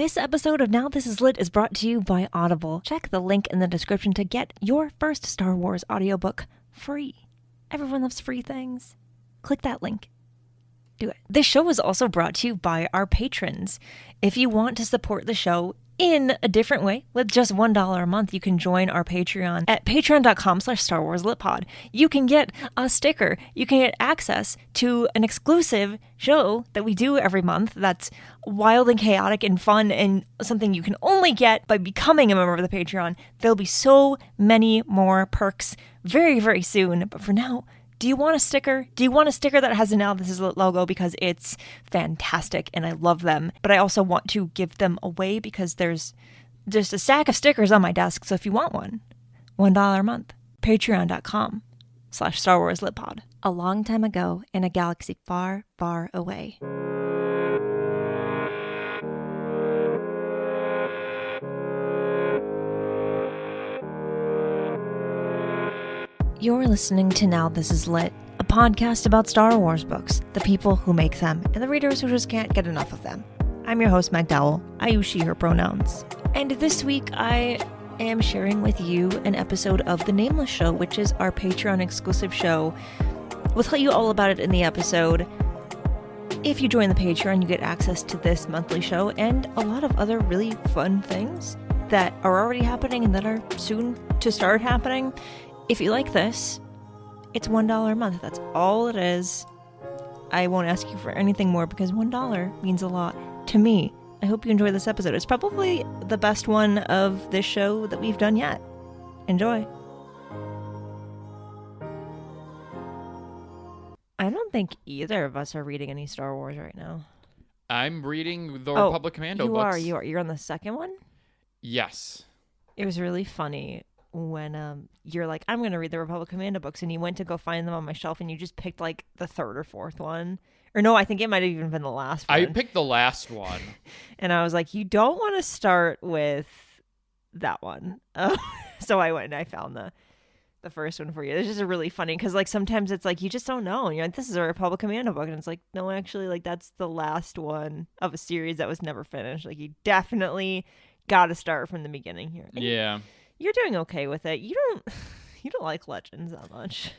This episode of Now This Is Lit is brought to you by Audible. Check the link in the description to get your first Star Wars audiobook free. Everyone loves free things. Click that link. Do it. This show is also brought to you by our patrons. If you want to support the show in a different way, with just $1 a month, you can join our Patreon at patreon.com/StarWarsLitPod. You can get a sticker. You can get access to an exclusive show that we do every month that's wild and chaotic and fun and something you can only get by becoming a member of the Patreon. There'll be so many more perks very, very soon. But for now, do you want a sticker? Do you want a sticker that has a Now This Is Lit logo? Because it's fantastic and I love them. But I also want to give them away because there's just a stack of stickers on my desk. So if you want one, $1 a month. Patreon.com/StarWarsLitPod. A long time ago in a galaxy far, far away. You're listening to Now This Is Lit, a podcast about Star Wars books, the people who make them, and the readers who just can't get enough of them. I'm your host, Meg Dowell. I use she, her pronouns. And this week, I am sharing with you an episode of The Nameless Show, which is our Patreon exclusive show. We'll tell you all about it in the episode. If you join the Patreon, you get access to this monthly show and a lot of other really fun things that are already happening and that are soon to start happening. If you like this, it's $1 a month. That's all it is. I won't ask you for anything more because $1 means a lot to me. I hope you enjoy this episode. It's probably the best one of this show that we've done yet. Enjoy. I don't think either of us are reading any Star Wars right now. I'm reading the Republic Commando books. You are. You're on the second one? Yes. It was really funny when you're like, I'm going to read the Republic Commando books, and you went to go find them on my shelf, and you just picked like the third or fourth one. Or no, I think it might have even been the last one. I picked the last one. And I was like, you don't want to start with that one. So I went and I found the first one for you. It's just really funny because like sometimes it's like you just don't know. And you're like, this is a Republic Commando book. And it's like, no, actually, like that's the last one of a series that was never finished. Like you definitely got to start from the beginning here. And yeah. You're doing okay with it. You don't like Legends that much.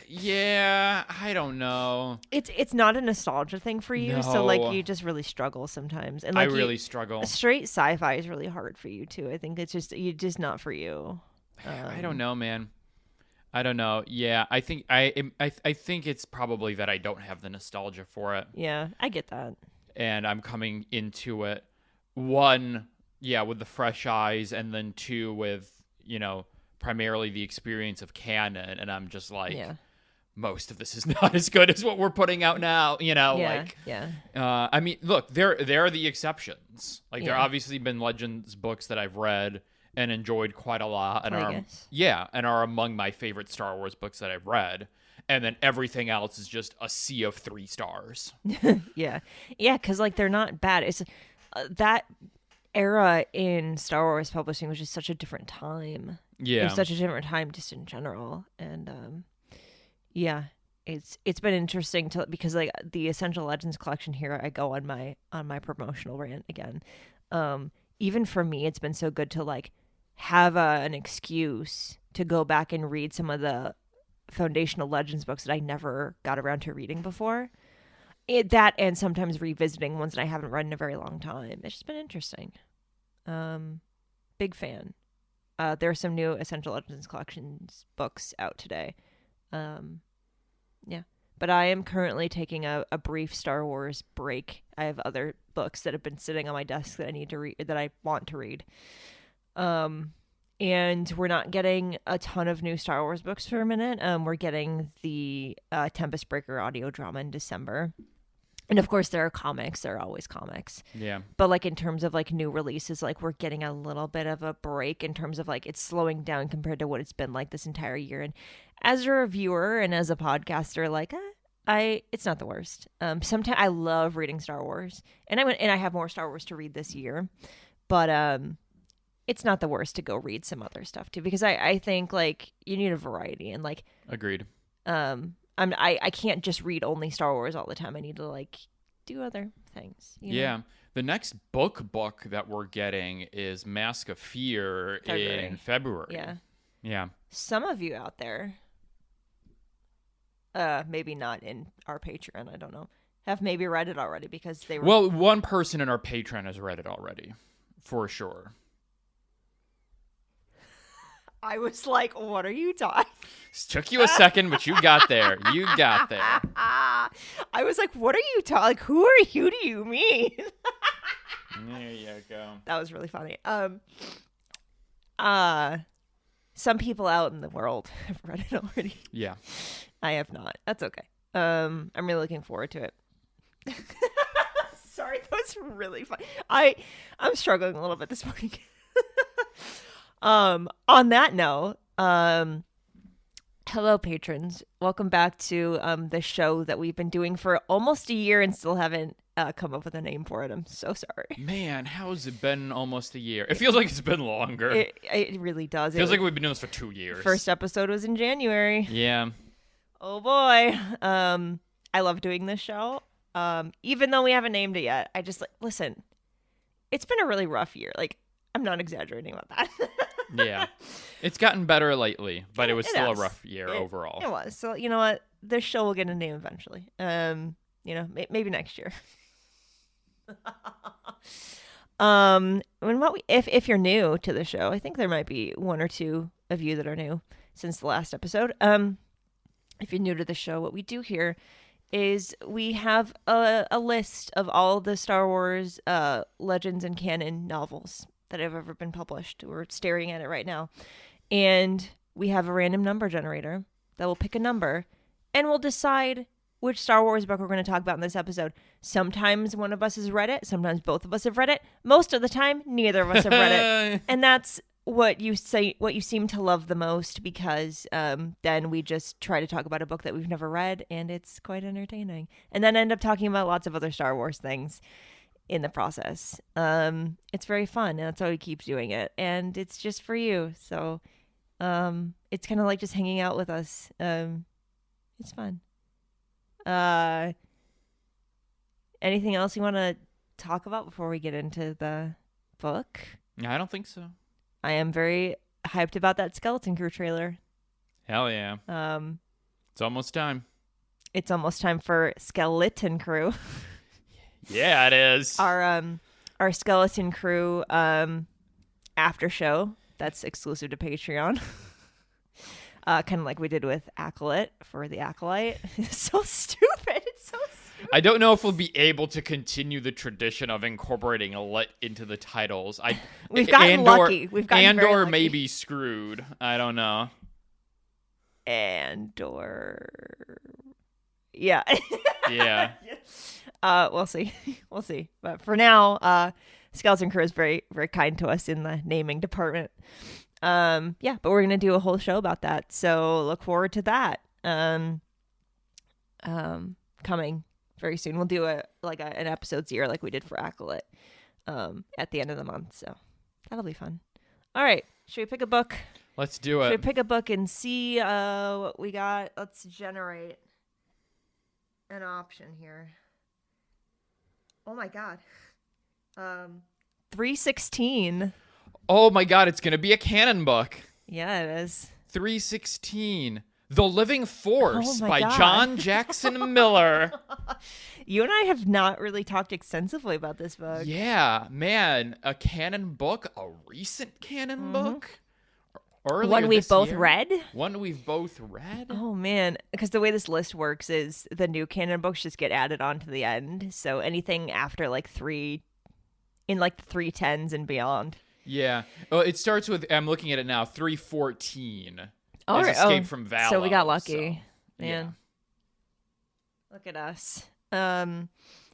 Yeah, I don't know. It's not a nostalgia thing for you, No. so like you just really struggle sometimes. And like I really struggle. Straight sci-fi is really hard for you too. I think it's just not for you. I don't know, man. I don't know. Yeah, I think I think it's probably that I don't have the nostalgia for it. Yeah, I get that. And I'm coming into it one, with the fresh eyes, and then two with, primarily the experience of canon, and I'm just like, most of this is not as good as what we're putting out now, I mean, look, there are the exceptions. Like there obviously been Legends books that I've read and enjoyed quite a lot, and are among my favorite Star Wars books that I've read. And then everything else is just a sea of 3 stars. yeah, because like they're not bad. It's that era in Star Wars publishing was just such a different time. Yeah, it was such a different time just in general, and it's been interesting because like the Essential Legends collection here, I go on my promotional rant again. Even for me, it's been so good to like have an excuse to go back and read some of the foundational Legends books that I never got around to reading before. That and sometimes revisiting ones that I haven't read in a very long time. It's just been interesting. Big fan. There are some new Essential Legends collections books out today. But I am currently taking a brief Star Wars break. I have other books that have been sitting on my desk that I need to read, that I want to read. And we're not getting a ton of new Star Wars books for a minute. We're getting the Tempest Breaker audio drama in December. And of course there are comics. There are always comics. Yeah. But like in terms of like new releases, like we're getting a little bit of a break in terms of like it's slowing down compared to what it's been like this entire year. And as a reviewer and as a podcaster, like it's not the worst. Sometimes I love reading Star Wars, and I have more Star Wars to read this year, but it's not the worst to go read some other stuff too, because I think like you need a variety, and like agreed. I can't just read only Star Wars all the time. I need to like do other things. Yeah. The next book that we're getting is Mask of Fear in February. Yeah. Yeah. Some of you out there, maybe not in our Patreon, I don't know, have maybe read it already because they were... Well, one person in our Patreon has read it already, for sure. I was like, what are you talking? It took you a second, but you got there. You got there. I was like, what are you talking? Like, who are you? Do you mean? There you go. That was really funny. Some people out in the world have read it already. Yeah. I have not. That's okay. I'm really looking forward to it. Sorry, that was really funny. I'm struggling a little bit this morning. On that note, hello patrons. Welcome back to the show that we've been doing for almost a year and still haven't come up with a name for it. I'm so sorry. Man, how has it been almost a year? It feels like it's been longer. It really does. It feels like we've been doing this for 2 years. First episode was in January. Yeah. Oh boy. I love doing this show. Even though we haven't named it yet, I just listen. It's been a really rough year. Like, I'm not exaggerating about that. Yeah. It's gotten better lately, but it was still a rough year overall. It was. So, you know what? This show will get a name eventually. Maybe next year. If you're new to the show, I think there might be one or two of you that are new since the last episode. If you're new to the show, what we do here is we have a list of all the Star Wars Legends and canon novels that have ever been published. We're staring at it right now. And we have a random number generator that will pick a number and we'll decide which Star Wars book we're going to talk about in this episode. Sometimes one of us has read it. Sometimes both of us have read it. Most of the time, neither of us have read it. And that's what you seem to love the most, because then we just try to talk about a book that we've never read, and it's quite entertaining. And then end up talking about lots of other Star Wars things in the process. It's very fun, and that's why we keep doing it. And it's just for you. So it's kind of like just hanging out with us. It's fun. Anything else you want to talk about before we get into the book? I don't think so. I am very hyped about that Skeleton Crew trailer. Hell yeah. It's almost time. It's almost time for Skeleton Crew. Yeah, it is. Our Skeleton Crew after show that's exclusive to Patreon. Kind of like we did with Acolyte for the Acolyte. It's so stupid. It's so stupid. I don't know if we'll be able to continue the tradition of incorporating a lit into the titles. We've gotten lucky. We've gotten very lucky. Maybe screwed. I don't know. Yeah. Yeah. We'll see. We'll see. But for now, Skeleton Crew is very, very kind to us in the naming department. But we're going to do a whole show about that. So look forward to that. Coming very soon. We'll do an episode 0 like we did for Acolyte at the end of the month. So that'll be fun. All right. Should we pick a book? Let's do it. Should we pick a book and see what we got? Let's generate an option here. Oh my God. 316. Oh my God, it's going to be a canon book. Yeah, it is. 316. The Living Force by God. John Jackson Miller. You and I have not really talked extensively about this book. Yeah, man. A canon book, a recent canon book. Earlier One we've both year. read? One we've both read? Oh, man. Because the way this list works is the new canon books just get added on to the end. So anything after in 310s and beyond. Yeah. Oh, it starts with, I'm looking at it now, 314. Oh, Escape from Valhalla. So we got lucky. So, Man. yeah. Look at us. The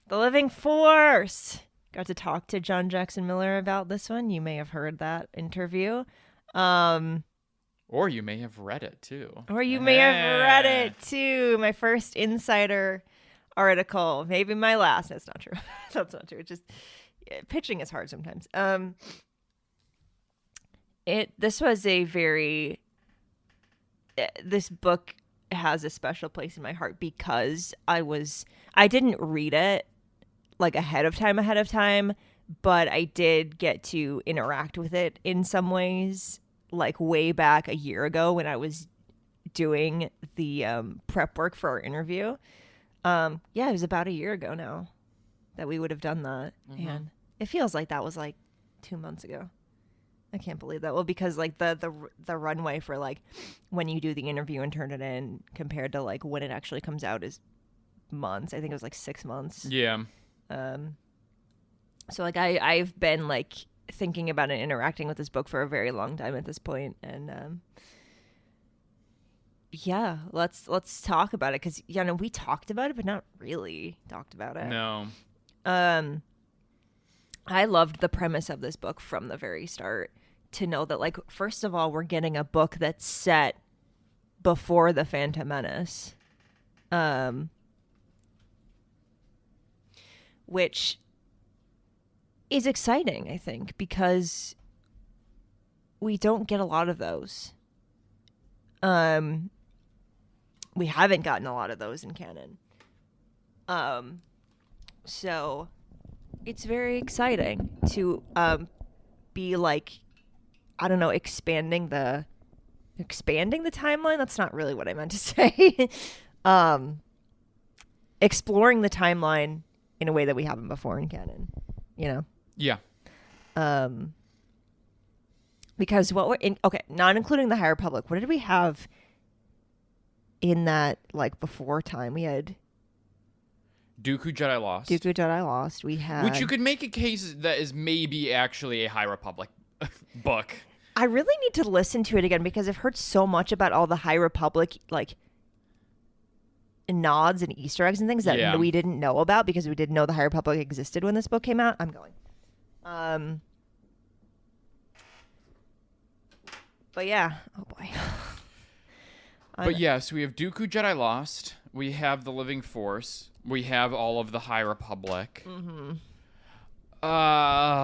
Living Force. Got to talk to John Jackson Miller about this one. You may have heard that interview. Or you may have read it too. My first insider article. Maybe my last. That's not true. That's not true. It's just pitching is hard sometimes. This book has a special place in my heart because I didn't read it like ahead of time, but I did get to interact with it in some ways, like way back a year ago when I was doing the prep work for our interview. Yeah, it was about a year ago now that we would have done that. And it feels like that was like 2 months ago. I can't believe that. Well, because like the runway for like when you do the interview and turn it in compared to like when it actually comes out is months. I think it was like 6 months. Yeah. So like I've been like thinking about and interacting with this book for a very long time at this point, and yeah, let's talk about it, because we talked about it but not really talked about it. No. I loved the premise of this book from the very start, to know that like first of all we're getting a book that's set before the Phantom Menace, which is exciting, I think, because we don't get a lot of those. We haven't gotten a lot of those in canon. So it's very exciting to be like, I don't know, expanding the timeline. That's not really what I meant to say. Exploring the timeline in a way that we haven't before in canon, Yeah. Because what we're in, okay, not including the High Republic, what did we have in that, like, before time? We had Dooku Jedi Lost. We had, which you could make a case that is maybe actually a High Republic book. I really need to listen to it again, because I've heard so much about all the High Republic, like, nods and Easter eggs and things that we didn't know about, because we didn't know the High Republic existed when this book came out. I'm going. But yeah, oh boy. But yeah, so we have Dooku Jedi Lost. We have the Living Force. We have all of the High Republic. Mm-hmm.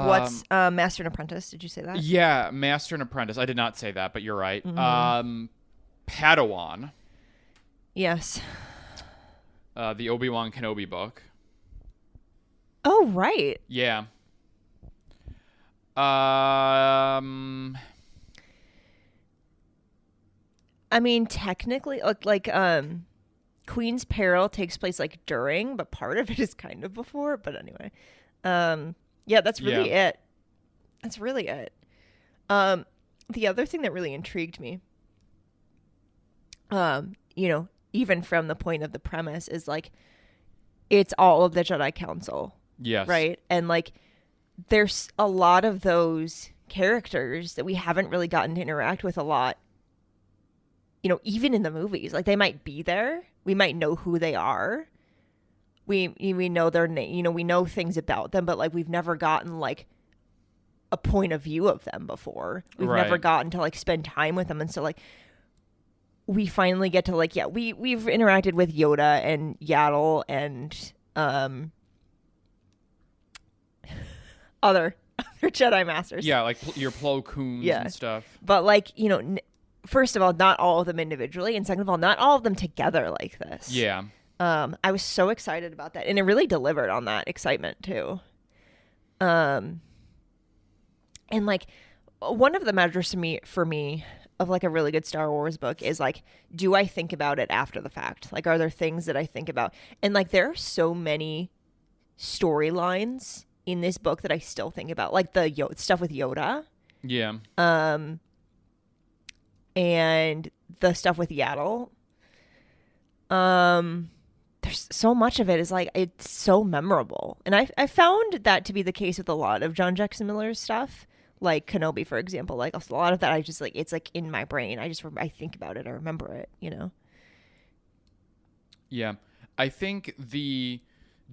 What's Master and Apprentice? Did you say that? Yeah, Master and Apprentice. I did not say that, but you're right. Mm-hmm. Padawan. Yes. The Obi-Wan Kenobi book. Oh, right. Yeah. I mean, technically, like Queen's Peril takes place like during, but part of it is kind of before. But anyway, yeah, that's really it. That's really it. The other thing that really intrigued me, even from the point of the premise, is like it's all of the Jedi Council. Yes. Right, and like there's a lot of those characters that we haven't really gotten to interact with a lot. Even in the movies, like they might be there. We might know who they are. We know their name. We know things about them, but like we've never gotten like a point of view of them before. We've never gotten to like spend time with them, and so like we finally get to like we've interacted with Yoda and Yaddle and other Jedi Masters. Yeah, like your Plo Koons and stuff. But like first of all, not all of them individually, and second of all, not all of them together like this. Yeah. I was so excited about that, and it really delivered on that excitement too. And like one of the measures for me of like a really good Star Wars book is like, do I think about it after the fact? Like, are there things that I think about? And like, there are so many storylines in this book that I still think about, like the stuff with Yoda. Yeah. And the stuff with Yaddle. There's so much of it is like, it's so memorable. And I found that to be the case with a lot of John Jackson Miller's stuff, like Kenobi, for example. Like a lot of that, I just like, it's like in my brain. I think about it. I remember it, Yeah. I think the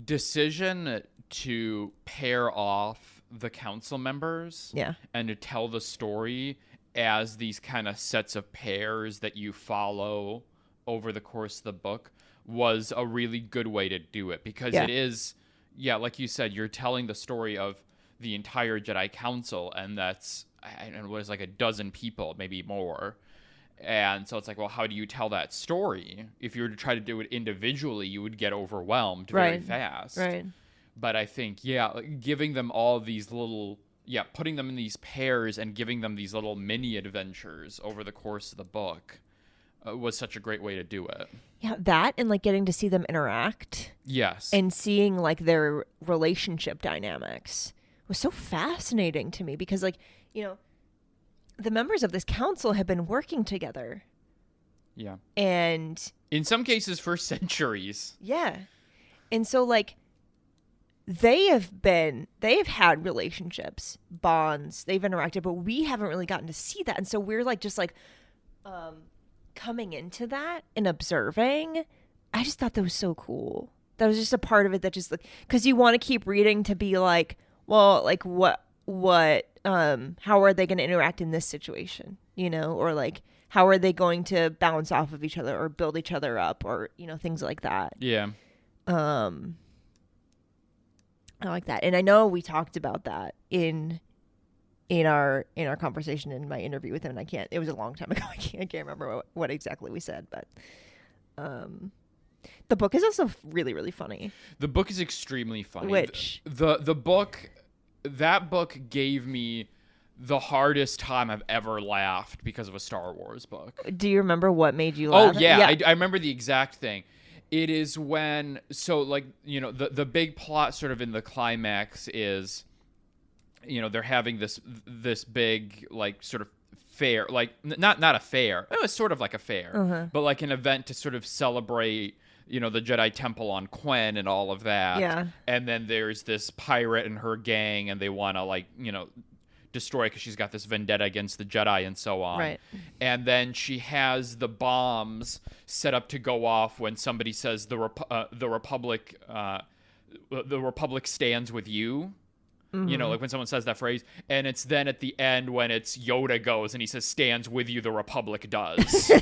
decision to pair off the council members and to tell the story as these kind of sets of pairs that you follow over the course of the book was a really good way to do it, because it is, like you said, you're telling the story of the entire Jedi Council, and that's, I don't know, what is like a dozen people, maybe more. And so it's like, well, how do you tell that story? If you were to try to do it individually, you would get overwhelmed very fast. Right. But I think, yeah, giving them all these little, putting them in these pairs and giving them these little mini adventures over the course of the book was such a great way to do it. Yeah, that and like getting to see them interact. Yes. And seeing like their relationship dynamics was so fascinating to me because, like, you know, the members of this council have been working together. Yeah. And in some cases for centuries. Yeah. And so like they have had relationships, bonds, they've interacted, but we haven't really gotten to see that. And so we're like just like coming into that and observing. I just thought that was so cool. That was just a part of it that just like, because you want to keep reading to be like, well, like what how are they going to interact in this situation, you know, or like how are they going to bounce off of each other or build each other up, or, you know, things like that. Yeah. I like that. And I know we talked about that in our conversation in my interview with him, and it was a long time ago. I can't remember what exactly we said, but the book is also really, really funny. The book is extremely funny. Which that book gave me the hardest time I've ever laughed because of a Star Wars book. Do you remember what made you laugh? Oh yeah. I remember the exact thing. It is when, so like, you know, the big plot sort of in the climax is, you know, they're having this big like sort of fair, like not a fair. It was sort of like a fair, but like an event to sort of celebrate, you know, the Jedi Temple on Quen and all of that. Yeah. And then there's this pirate and her gang, and they want to, like, you know, destroy because she's got this vendetta against the Jedi and so on. Right. And then she has the bombs set up to go off when somebody says the Republic stands with you. Mm-hmm. You know, like when someone says that phrase, and it's then at the end when it's Yoda goes and he says, "Stands with you, the Republic does."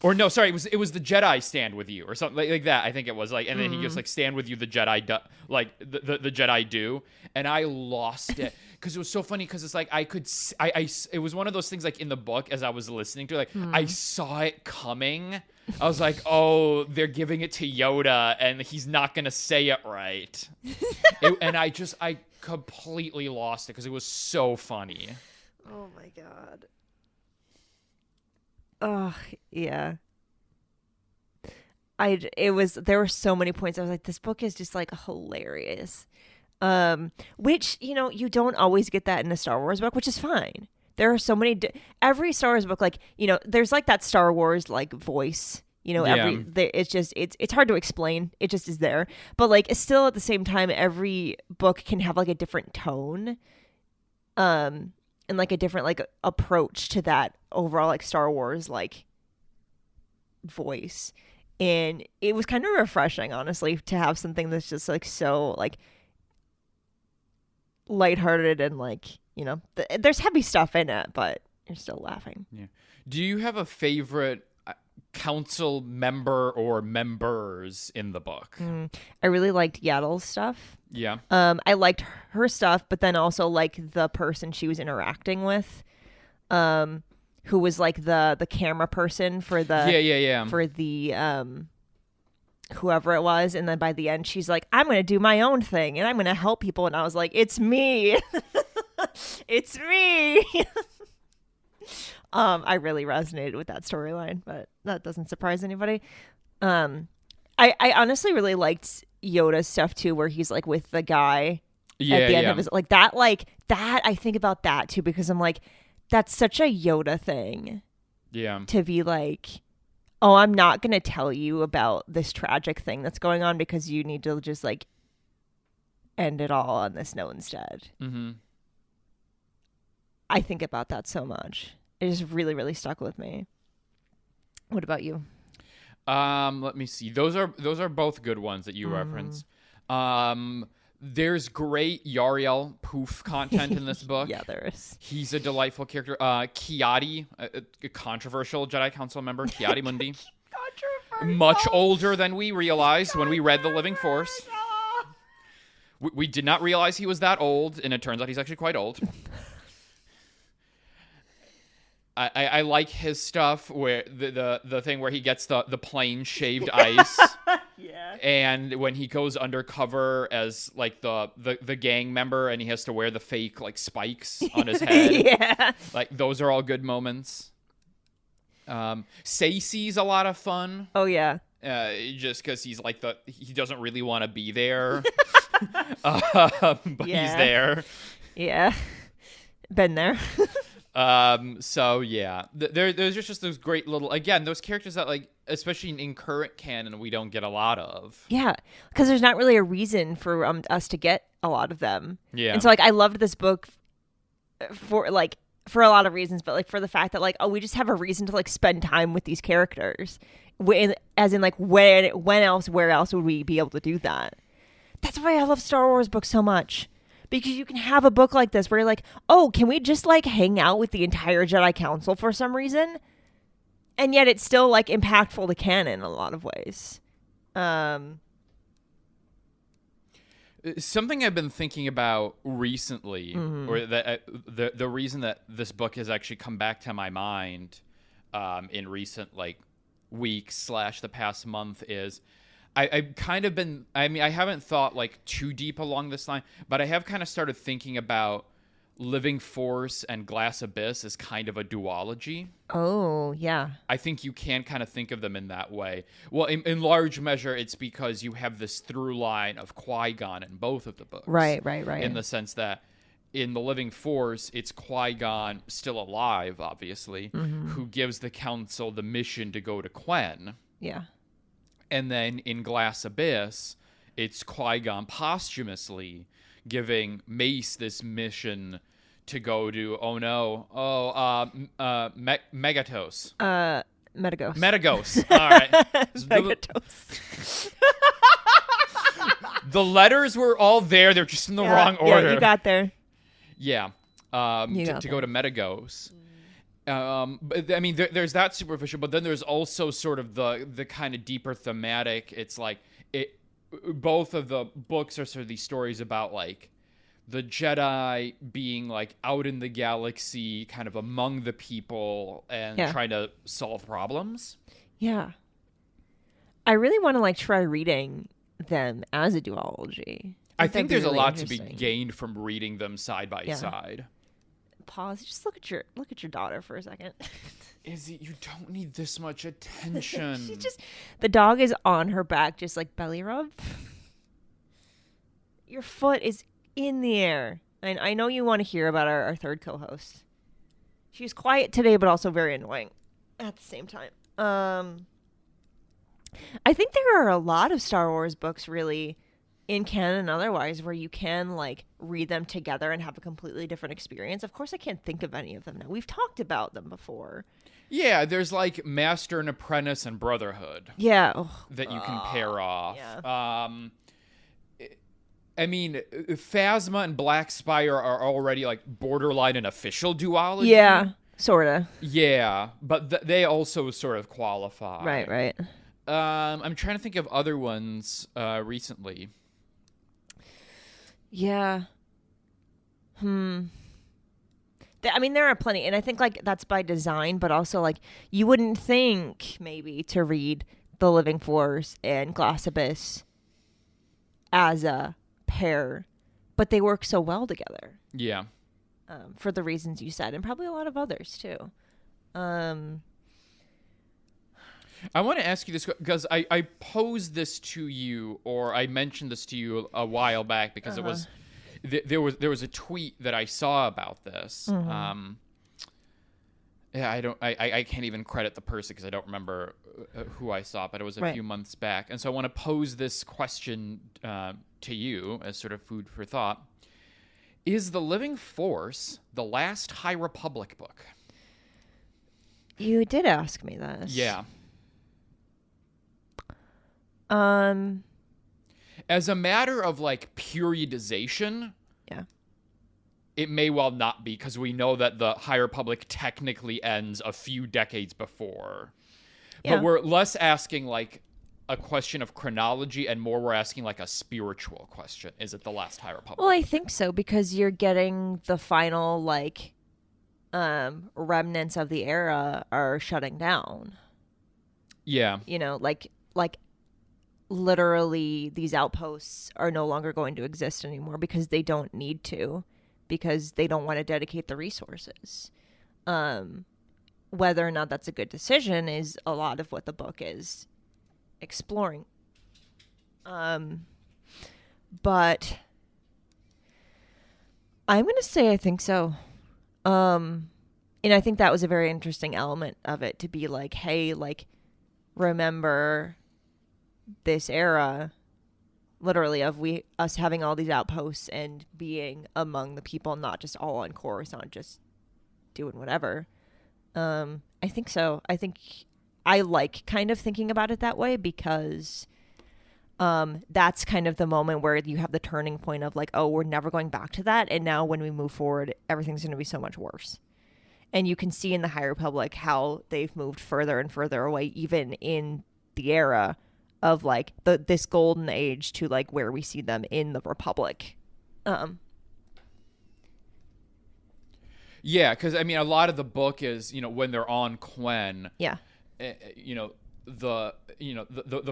Or no, sorry, it was the Jedi stand with you or something like that. I think it was like, and then he goes like, "Stand with you, the Jedi do," like the Jedi do, and I lost it because it was so funny because it's like it was one of those things like in the book as I was listening to it, like I saw it coming. I was like, oh, they're giving it to Yoda and he's not gonna say it right, and I completely lost it because it was so funny. Oh my god. Oh, yeah. There were so many points. I was like, this book is just like hilarious. Which, you know, you don't always get that in a Star Wars book, which is fine. There are so many, every Star Wars book, like, you know, there's like that Star Wars like voice, you know, it's hard to explain. It just is there. But like, it's still at the same time, every book can have like a different tone. And like a different like approach to that overall like Star Wars like voice, and it was kind of refreshing, honestly, to have something that's just like so like lighthearted and like, you know, there's heavy stuff in it, but you're still laughing. Yeah. Do you have a favorite council member or members in the book? I really liked Yaddle's stuff. Yeah. I liked her stuff, but then also like the person she was interacting with, who was like the camera person for the for the whoever it was, and then by the end she's like, I'm gonna do my own thing and I'm gonna help people, and I was like, it's me. It's me. I really resonated with that storyline, but that doesn't surprise anybody. I honestly really liked Yoda's stuff too, where he's like with the guy at the end of his like that I think about that too, because I'm like, that's such a Yoda thing. Yeah. To be like, oh, I'm not gonna tell you about this tragic thing that's going on because you need to just like end it all on this note instead. Mm-hmm. I think about that so much. It just really, really stuck with me. What about you? Let me see. Those are both good ones that you reference. There's great Yariel poof content in this book. Yeah, there is. He's a delightful character. Kiadi, a controversial Jedi Council member, Kiadi Mundi. Controversial. Much older than we realized when we read The Living Force. We did not realize he was that old, and it turns out he's actually quite old. I like his stuff where the thing where he gets the plain shaved ice. Yeah. And when he goes undercover as like the gang member and he has to wear the fake like spikes on his head. Yeah. Like those are all good moments. Stacey's a lot of fun. Oh yeah. Just because he's like he doesn't really want to be there. But he's there. Yeah. Been there. So yeah, there's just those great little, again, those characters that like, especially in current canon, we don't get a lot of. Yeah, because there's not really a reason for us to get a lot of them. Yeah. And so like I loved this book for a lot of reasons, but like for the fact that like, oh, we just have a reason to like spend time with these characters. As in like where else would we be able to do that? That's why I love Star Wars books so much. Because you can have a book like this where you're like, oh, can we just like hang out with the entire Jedi Council for some reason? And yet it's still like impactful to canon in a lot of ways. Something I've been thinking about recently, or that the reason that this book has actually come back to my mind in recent like weeks / the past month is, I've kind of been, I mean, I haven't thought like too deep along this line, but I have kind of started thinking about Living Force and Glass Abyss as kind of a duology. Oh, yeah. I think you can kind of think of them in that way. Well, in large measure, it's because you have this through line of Qui-Gon in both of the books. Right. In the sense that in the Living Force, it's Qui-Gon, still alive, obviously, who gives the Council the mission to go to Quen. Yeah. And then in Glass Abyss, it's Qui-Gon posthumously giving Mace this mission to go to, Megatos. Metagos. All right. Megatos. The letters were all there. They're just in the wrong order. Yeah, you got there. Yeah. To go to Metagos. But I mean, there's that superficial, but then there's also sort of the kind of deeper thematic. It's like both of the books are sort of these stories about like the Jedi being like out in the galaxy, kind of among the people and trying to solve problems. Yeah. I really want to like try reading them as a duology. I think there's really a lot to be gained from reading them side by side. Pause. Just look at your daughter for a second. Izzy, you don't need this much attention. The dog is on her back, just like belly rub. Your foot is in the air. And I know you want to hear about our third co-host. She's quiet today, but also very annoying at the same time. I think there are a lot of Star Wars books really in canon and otherwise where you can like read them together and have a completely different experience. Of course, I can't think of any of them now. We've talked about them before. Yeah, there's like Master and Apprentice and Brotherhood. Yeah. That you can pair off. Yeah. I mean, Phasma and Black Spire are already like borderline an official duology. Yeah, sorta. Yeah, but they also sort of qualify. Right. I'm trying to think of other ones recently. Yeah. I mean, there are plenty, and I think like that's by design, but also like you wouldn't think maybe to read The Living Force and Glass Abyss as a pair, but they work so well together. Yeah. For the reasons you said, and probably a lot of others too. I want to ask you this because I posed this to you, or I mentioned this to you a while back because it was there was a tweet that I saw about this. Yeah, I can't even credit the person because I don't remember who I saw, but it was a few months back, and so I want to pose this question to you as sort of food for thought: is The Living Force the last High Republic book? You did ask me this. Yeah. As a matter of like periodization, it may well not be, because we know that the High Republic technically ends a few decades before. But we're less asking like a question of chronology and more we're asking like a spiritual question. Is it the last High Republic? Well, I think so, because you're getting the final like remnants of the era are shutting down. Yeah. You know, like literally these outposts are no longer going to exist anymore because they don't need to, because they don't want to dedicate the resources. Whether or not that's a good decision is a lot of what the book is exploring. But I'm going to say I think so. And I think that was a very interesting element of it, to be like, hey, like, remember this era, literally, of us having all these outposts and being among the people, not just all on Coruscant, just doing whatever. I think so. I think I like kind of thinking about it that way, because that's kind of the moment where you have the turning point of like, oh, we're never going back to that. And now when we move forward, everything's going to be so much worse. And you can see in the High Republic how they've moved further and further away, even in the era of like this golden age, to like where we see them in the Republic. Yeah, because I mean, a lot of the book is, you know, when they're on Quen. Yeah. You know, the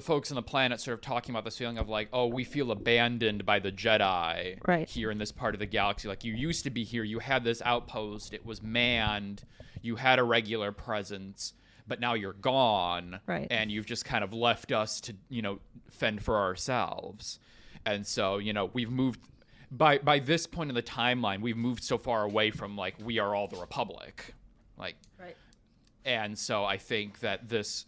folks on the planet sort of talking about this feeling of like, oh, we feel abandoned by the Jedi here in this part of the galaxy. Like, you used to be here, you had this outpost, it was manned, you had a regular presence, but now you're gone, and you've just kind of left us to, you know, fend for ourselves. And so, you know, we've moved by this point in the timeline, we've moved so far away from like, we are all the Republic, like, and so I think that this,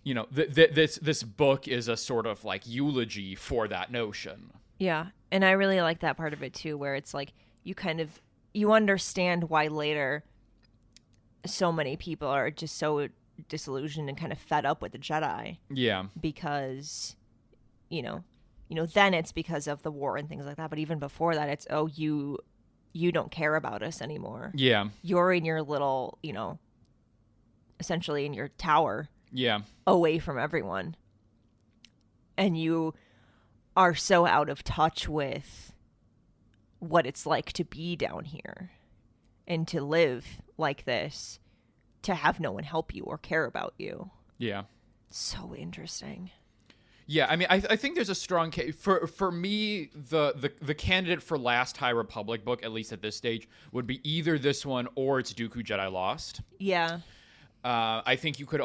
you know, this book is a sort of like eulogy for that notion. Yeah, and I really like that part of it too, where it's like you understand why later so many people are just so disillusioned and kind of fed up with the Jedi. Yeah, because you know, then it's because of the war and things like that. But even before that, it's, oh, you don't care about us anymore. Yeah, you're in your little, you know, essentially in your tower. Yeah. Away from everyone. And you are so out of touch with what it's like to be down here and to live like this, to have no one help you or care about you. Yeah. So interesting. Yeah, I mean, I think there's a strong case for me. The candidate for last High Republic book, at least at this stage, would be either this one or it's Dooku Jedi Lost. Yeah. I think you could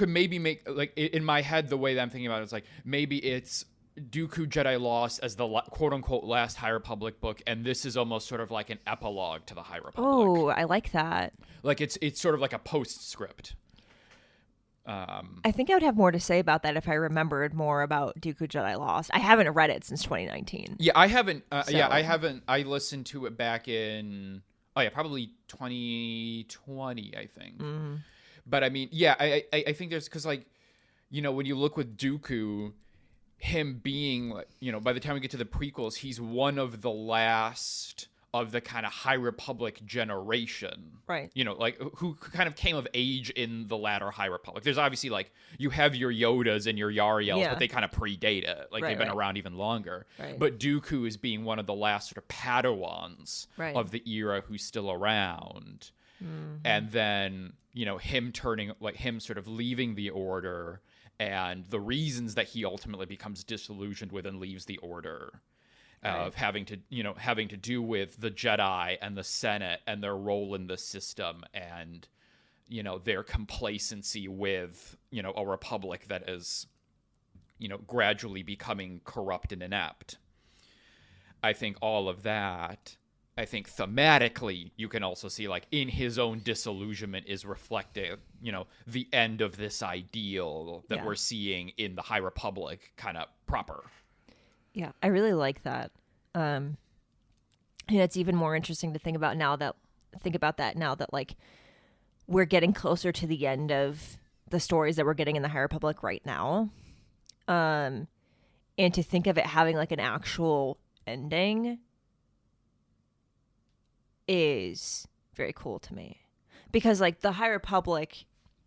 maybe make, like, in my head, the way that I'm thinking about it is like, maybe it's Dooku Jedi Lost as the quote-unquote last High Republic book, and this is almost sort of like an epilogue to the High Republic. Oh, I like that. Like, it's sort of like a postscript. I think I would have more to say about that if I remembered more about Dooku Jedi Lost. I haven't read it since 2019. Yeah, I haven't. I haven't. I listened to it back in, probably 2020, I think. Mm-hmm. But I mean, yeah, I think there's, because, like, you know, when you look with Dooku, him being, you know, by the time we get to the prequels, he's one of the last of the kind of High Republic generation. Right. You know, like, who kind of came of age in the latter High Republic. There's obviously, like, you have your Yodas and your Yariels, but they kind of predate it. Like, they've been around even longer. Right. But Dooku is being one of the last sort of Padawans of the era who's still around. Mm-hmm. And then, you know, him sort of leaving the Order, and the reasons that he ultimately becomes disillusioned with and leaves the Order, of having to do with the Jedi and the Senate and their role in the system, and, you know, their complacency with, you know, a republic that is, you know, gradually becoming corrupt and inept. I think all of that, I think thematically, you can also see, like, in his own disillusionment is reflected, you know, the end of this ideal that we're seeing in the High Republic kind of proper. Yeah, I really like that. And it's even more interesting to think about now that like, we're getting closer to the end of the stories that we're getting in the High Republic right now. And to think of it having, like, an actual ending is very cool to me, because, like, the High Republic,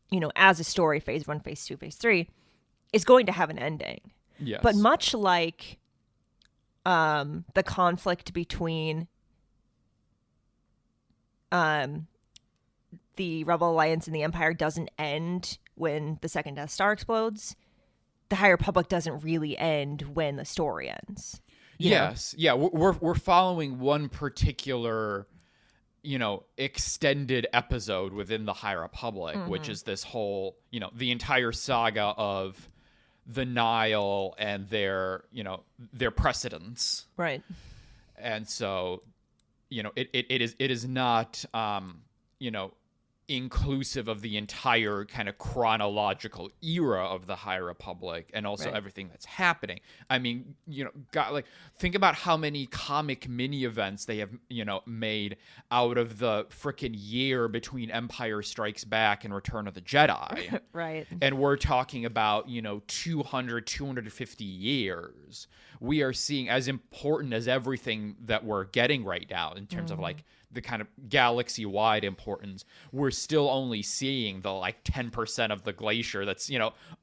you know, as a story, phase 1, phase 2, phase 3, is going to have an ending. Yes. But much like the conflict between the Rebel Alliance and the Empire doesn't end when the second Death Star explodes, the High Republic doesn't really end when the story ends. Yes. Yeah, we're following one particular, extended episode within the High Republic, which is this whole, the entire saga of the Nile and their precedents. Right. And so, it is not, inclusive of the entire kind of chronological era of the High Republic and also everything that's happening. I mean, think about how many comic mini events they have, made out of the frickin' year between Empire Strikes Back and Return of the Jedi. Right. And we're talking about, 250 years. We are seeing as important as everything that we're getting right now in terms of like the kind of galaxy-wide importance. We're still only seeing the 10% of the glacier that's,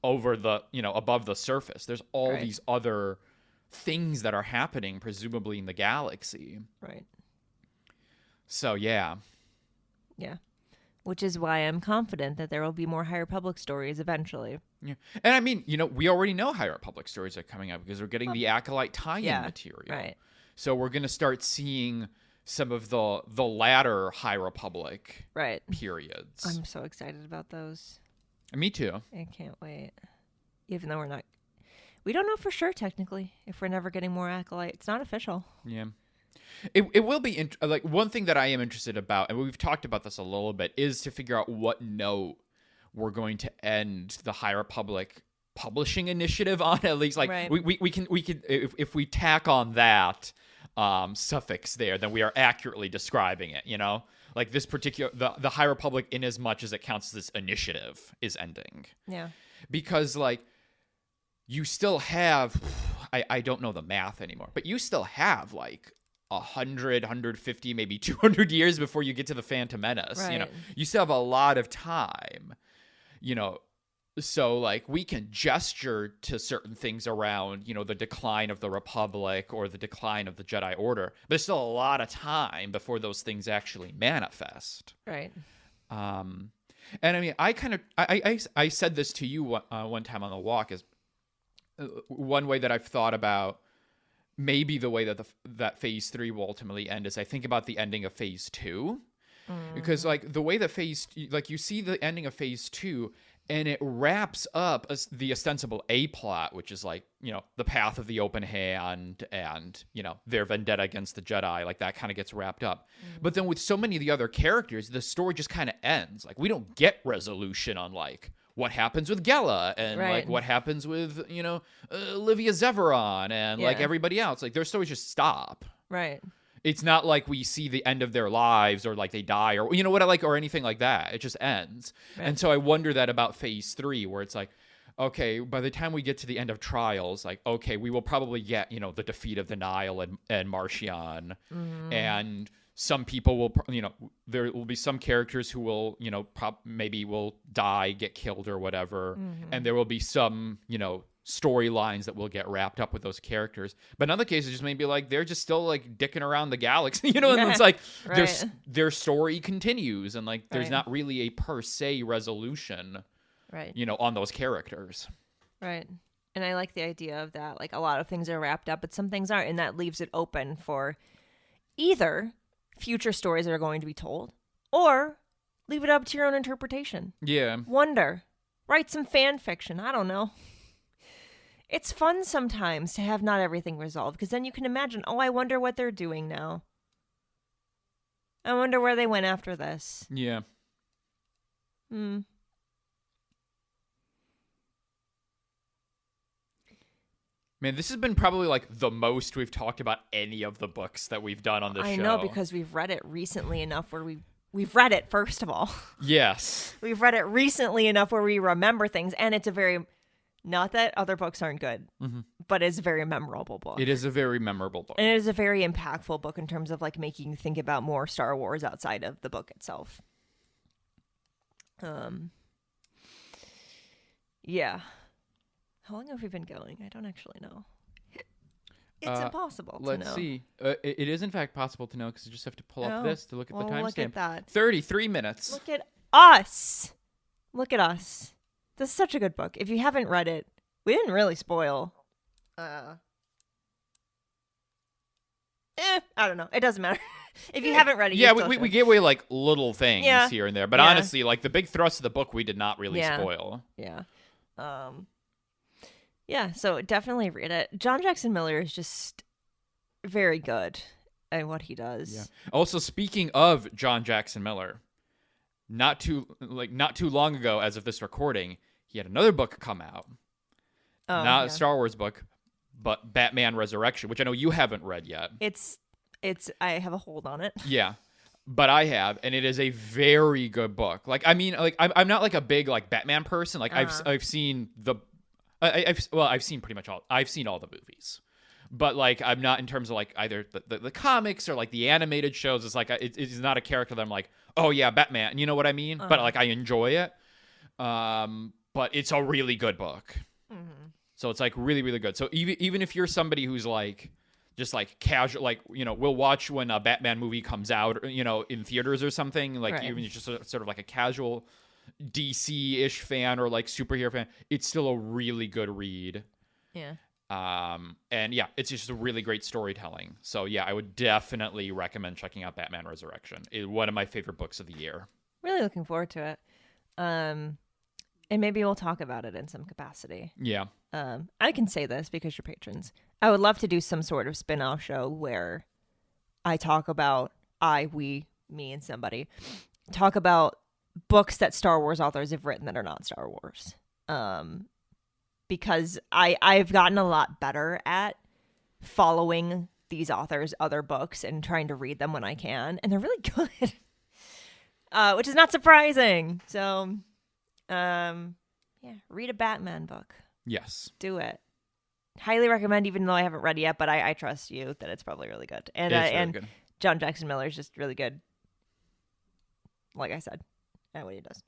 over the, above the surface. There's all these other things that are happening, presumably in the galaxy. Right. So, yeah. Yeah. Which is why I'm confident that there will be more High Republic stories eventually. Yeah. And I mean, we already know High Republic stories are coming up because we're getting the Acolyte tie-in material. Right. So we're going to start seeing some of the latter High Republic periods. I'm so excited about those. Me too. I can't wait. Even though we don't know for sure technically if we're never getting more Acolyte. It's not official. Yeah. It will be one thing that I am interested about, and we've talked about this a little bit, is to figure out what note we're going to end the High Republic publishing initiative on. At least we can if we tack on that suffix there, then we are accurately describing it. Like this particular the High Republic, in as much as it counts as this initiative, is ending. Yeah. Because you still have, I don't know the math anymore, but you still have 100, 150, maybe 200 years before you get to the Phantom Menace. Right. You still have a lot of time. So we can gesture to certain things around, the decline of the Republic or the decline of the Jedi Order, but there's still a lot of time before those things actually manifest. Right. And I mean, I said this to you one time on the walk, is one way that I've thought about maybe the way that that Phase 3 will ultimately end is I think about the ending of Phase 2. Because the way that you see the ending of Phase 2, and it wraps up the ostensible A plot, which is the path of the open hand and, their vendetta against the Jedi, that kind of gets wrapped up. But then with so many of the other characters, the story just kind of ends. We don't get resolution on what happens with Gela and what happens with, Olivia Zeveron and everybody else. Their stories just stop. Right. It's not like we see the end of their lives or they die or or anything like that. It just ends. Right. And so I wonder that about Phase 3, where it's okay, by the time we get to the end of Trials, okay, we will probably get, the defeat of the Nile and Marchion. And some people will, there will be some characters who will, maybe will die, get killed or whatever. And there will be some, storylines that will get wrapped up with those characters. But in other cases, just maybe they're just still dicking around the galaxy, and it's their story continues, and there's not really a per se resolution, on those characters. Right. And I like the idea of that. A lot of things are wrapped up, but some things aren't, and that leaves it open for either future stories that are going to be told, or leave it up to your own interpretation. Yeah. Wonder. Write some fan fiction. I don't know. It's fun sometimes to have not everything resolved, because then you can imagine, I wonder what they're doing now. I wonder where they went after this. Yeah. Man, this has been probably the most we've talked about any of the books that we've done on this show. I know, because we've read it recently enough where we've read it, first of all. Yes. We've read it recently enough where we remember things, and it's a very... Not that other books aren't good, but it's a very memorable book. It is a very memorable book. And it is a very impactful book in terms of making you think about more Star Wars outside of the book itself. Yeah. How long have we been going? I don't actually know. It's impossible to know. Let's see. It is, in fact, possible to know because you just have to pull up this to look at the timestamp. Look at that. 33 minutes. Look at us. Look at us. This is such a good book. If you haven't read it, we didn't really spoil. I don't know. It doesn't matter. If you haven't read it, we gave away like little things here and there, but honestly, like the big thrust of the book, we did not really spoil. Yeah. So definitely read it. John Jackson Miller is just very good at what he does. Yeah. Also, speaking of John Jackson Miller, not too long ago, as of this recording, he had another book come out. Not a Star Wars book, but Batman Resurrection, which I know you haven't read yet. It's I have a hold on it. Yeah. But I have, and it is a very good book. Like, I mean, like I'm not like a big like Batman person. Like I've seen I've seen pretty much I've seen all the movies. But like I'm not in terms of like either the comics or like the animated shows. It's like it's not a character that I'm like, oh yeah, Batman. You know what I mean? But like I enjoy it. But it's a really good book. Mm-hmm. So it's like really, really good. So even if you're somebody who's like just like casual, like, you know, we'll watch when a Batman movie comes out, you know, in theaters or something, like even you're just sort of like a casual DC-ish fan or like superhero fan, it's still a really good read. Yeah. And yeah, it's just a really great storytelling. So yeah, I would definitely recommend checking out Batman Resurrection. It's one of my favorite books of the year. Really looking forward to it. And maybe we'll talk about it in some capacity. Yeah. I can say this because you're patrons. I would love to do some sort of spin-off show where I talk about, me and somebody, talk about books that Star Wars authors have written that are not Star Wars. Because I've gotten a lot better at following these authors' other books and trying to read them when I can. And they're really good. Which is not surprising. So, read a Batman book. Yes. Do it. Highly recommend, even though I haven't read it yet, but I trust you that it's probably really good. And really good. John Jackson Miller is just really good, like I said, at what he does.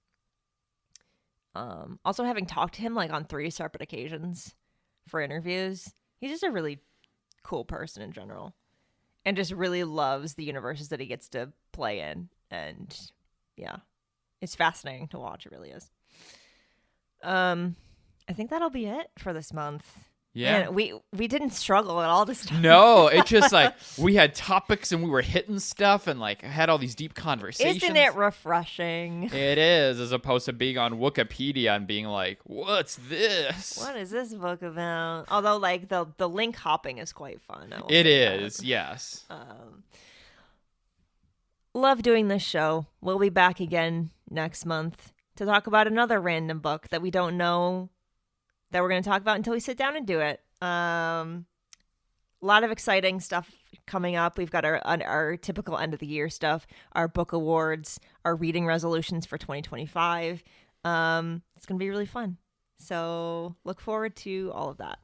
Also, having talked to him like on 3 separate occasions for interviews, he's just a really cool person in general. And just really loves the universes that he gets to play in. And yeah, it's fascinating to watch. It really is. I think that'll be it for this month. Yeah. Man, we didn't struggle at all this time. No, it's just like we had topics and we were hitting stuff and like had all these deep conversations. Isn't it refreshing? It is, as opposed to being on Wikipedia and being like, what's this? What is this book about? Although like the link hopping is quite fun. It is, yes. Love doing this show. We'll be back again next month to talk about another random book that we don't know that we're going to talk about until we sit down and do it. A lot of exciting stuff coming up. We've got our typical end of the year stuff, our book awards, our reading resolutions for 2025. It's going to be really fun. So look forward to all of that.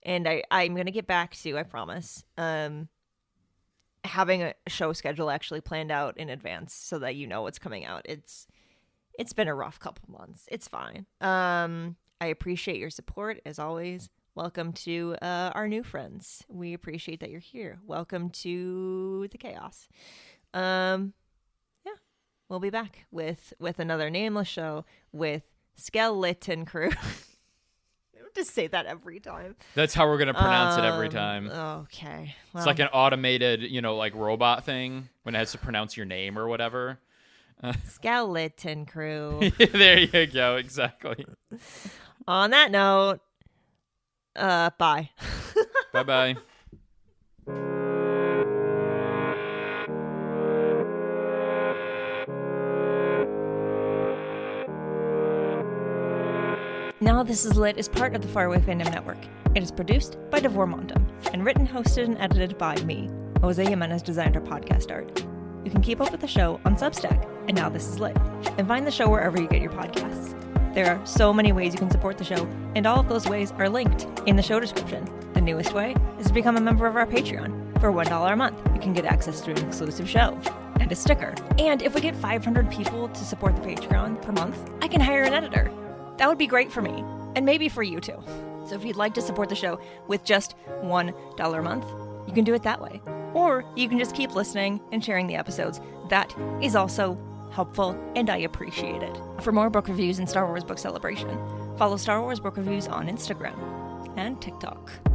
And I'm going to get back to, I promise, having a show schedule actually planned out in advance so that you know what's coming out. It's been a rough couple months. It's fine. I appreciate your support, as always. Welcome to our new friends. We appreciate that you're here. Welcome to the chaos. We'll be back with another Nameless show with Skeleton Crew. I have to say that every time. That's how we're going to pronounce it every time. Okay. Well, it's like an automated, like robot thing when it has to pronounce your name or whatever. Skeleton Crew. There you go. Exactly. On that note, bye. Bye-bye. Now This Is Lit is part of the Faraway Fandom Network. It is produced by Devor Mondum and written, hosted, and edited by me. Jose Jimenez designed our podcast art. You can keep up with the show on Substack and Now This Is Lit, and find the show wherever you get your podcasts. There are so many ways you can support the show, and all of those ways are linked in the show description. The newest way is to become a member of our Patreon. For $1 a month, you can get access to an exclusive show and a sticker. And if we get 500 people to support the Patreon per month, I can hire an editor. That would be great for me, and maybe for you too. So if you'd like to support the show with just $1 a month, you can do it that way. Or you can just keep listening and sharing the episodes. That is also helpful, and I appreciate it. For more book reviews and Star Wars Book Celebration, follow Star Wars Book Reviews on Instagram and TikTok.